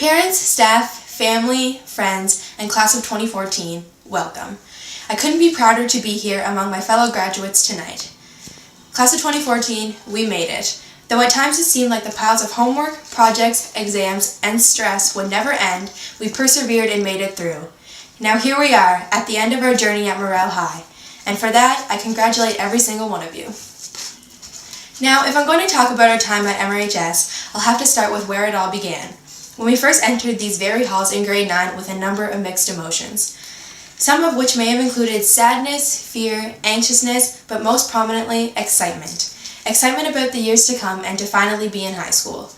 Parents, staff, family, friends, and class of 2014, welcome. I couldn't be prouder to be here among my fellow graduates tonight. Class of 2014, we made it. Though at times it seemed like the piles of homework, projects, exams, and stress would never end, we persevered and made it through. Now here we are, at the end of our journey at Morrell High, and for that, I congratulate every single one of you. Now, if I'm going to talk about our time at MRHS, I'll have to start with where it all began. When we first entered these very halls in grade 9 with a number of mixed emotions, some of which may have included sadness, fear, anxiousness, but most prominently, excitement. Excitement about the years to come and to finally be in high school.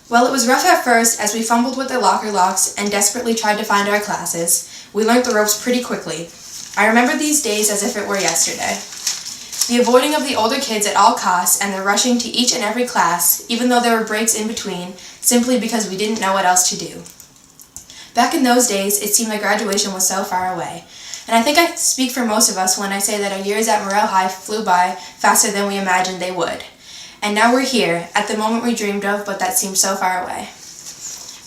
While it was rough at first as we fumbled with the locker locks and desperately tried to find our classes, we learned the ropes pretty quickly. I remember these days as if it were yesterday. The avoiding of the older kids at all costs and the rushing to each and every class, even though there were breaks in between, simply because we didn't know what else to do. Back in those days, it seemed like graduation was so far away. And I think I speak for most of us when I say that our years at Morrell High flew by faster than we imagined they would. And now we're here, at the moment we dreamed of, but that seemed so far away.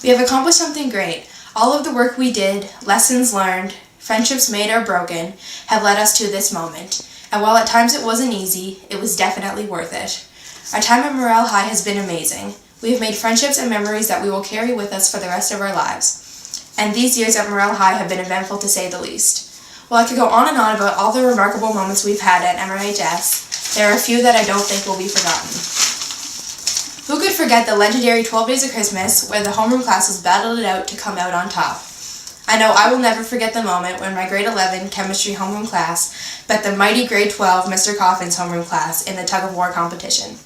We have accomplished something great. All of the work we did, lessons learned, friendships made or broken, have led us to this moment. And while at times it wasn't easy, it was definitely worth it. Our time at Morrell High has been amazing. We have made friendships and memories that we will carry with us for the rest of our lives. And these years at Morrell High have been eventful to say the least. While I could go on and on about all the remarkable moments we've had at MRHS, there are a few that I don't think will be forgotten. Who could forget the legendary 12 Days of Christmas where the homeroom classes battled it out to come out on top? I know I will never forget the moment when my grade 11 chemistry homeroom class bet the mighty grade 12 Mr. Coffin's homeroom class in the tug-of-war competition.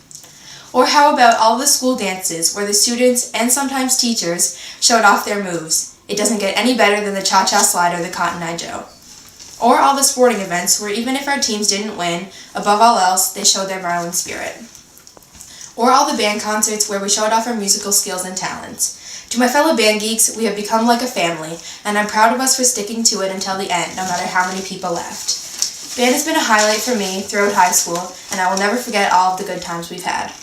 Or how about all the school dances where the students and sometimes teachers showed off their moves? It doesn't get any better than the cha-cha slide or the Cotton Eye Joe. Or all the sporting events where even if our teams didn't win, above all else, they showed their Marlin spirit. Or all the band concerts where we showed off our musical skills and talents. To my fellow band geeks, we have become like a family, and I'm proud of us for sticking to it until the end, no matter how many people left. Band has been a highlight for me throughout high school, and I will never forget all of the good times we've had.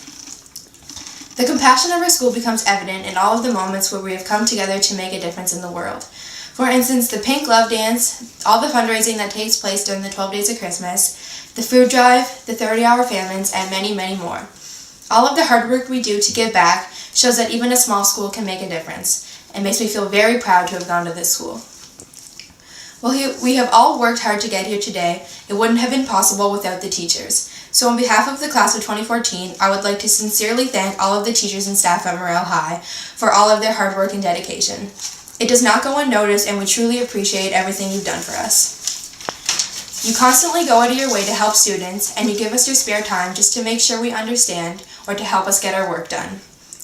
The compassion of our school becomes evident in all of the moments where we have come together to make a difference in the world. For instance, the Pink Glove Dance, all the fundraising that takes place during the 12 Days of Christmas, the food drive, the 30-hour famines, and many, many more. All of the hard work we do to give back shows that even a small school can make a difference. It makes me feel very proud to have gone to this school. While we have all worked hard to get here today, it wouldn't have been possible without the teachers. So on behalf of the class of 2014, I would like to sincerely thank all of the teachers and staff at Morrell High for all of their hard work and dedication. It does not go unnoticed, and we truly appreciate everything you've done for us. You constantly go out of your way to help students, and you give us your spare time just to make sure we understand or to help us get our work done.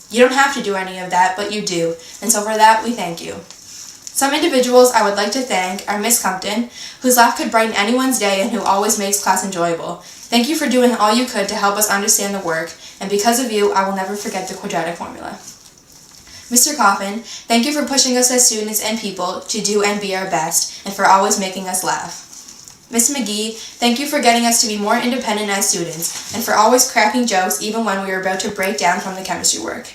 You don't have to do any of that, but you do, and so for that, we thank you. Some individuals I would like to thank are Miss Compton, whose laugh could brighten anyone's day and who always makes class enjoyable. Thank you for doing all you could to help us understand the work, and because of you, I will never forget the quadratic formula. Mr. Coffin, thank you for pushing us as students and people to do and be our best, and for always making us laugh. Miss McGee, thank you for getting us to be more independent as students, and for always cracking jokes even when we were about to break down from the chemistry work.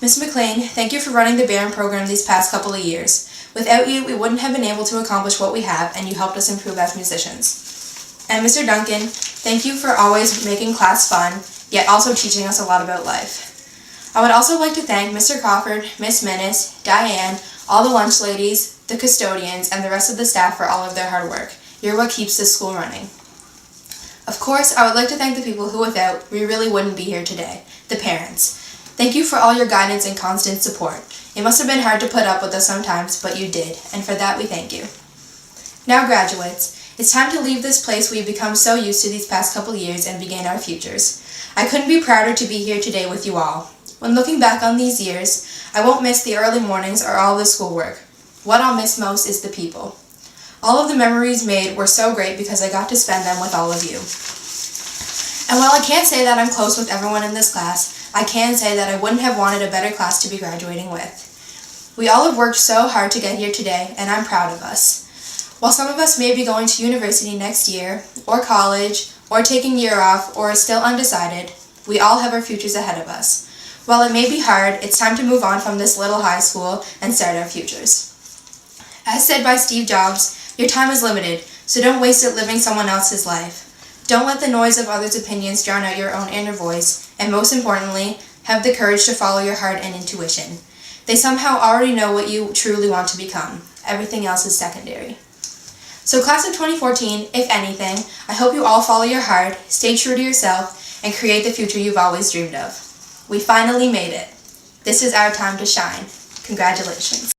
Miss McLean, thank you for running the band program these past couple of years. Without you, we wouldn't have been able to accomplish what we have, and you helped us improve as musicians. And Mr. Duncan, thank you for always making class fun, yet also teaching us a lot about life. I would also like to thank Mr. Crawford, Miss Minnis, Diane, all the lunch ladies, the custodians, and the rest of the staff for all of their hard work. You're what keeps this school running. Of course, I would like to thank the people who without, we really wouldn't be here today, the parents. Thank you for all your guidance and constant support. It must have been hard to put up with us sometimes, but you did, and for that we thank you. Now graduates, it's time to leave this place we've become so used to these past couple years and begin our futures. I couldn't be prouder to be here today with you all. When looking back on these years, I won't miss the early mornings or all the schoolwork. What I'll miss most is the people. All of the memories made were so great because I got to spend them with all of you. And while I can't say that I'm close with everyone in this class, I can say that I wouldn't have wanted a better class to be graduating with. We all have worked so hard to get here today, and I'm proud of us. While some of us may be going to university next year, or college, or taking a year off, or are still undecided, we all have our futures ahead of us. While it may be hard, it's time to move on from this little high school and start our futures. As said by Steve Jobs, your time is limited, so don't waste it living someone else's life. Don't let the noise of others' opinions drown out your own inner voice, and most importantly, have the courage to follow your heart and intuition. They somehow already know what you truly want to become. Everything else is secondary. So class of 2014, if anything, I hope you all follow your heart, stay true to yourself, and create the future you've always dreamed of. We finally made it. This is our time to shine. Congratulations.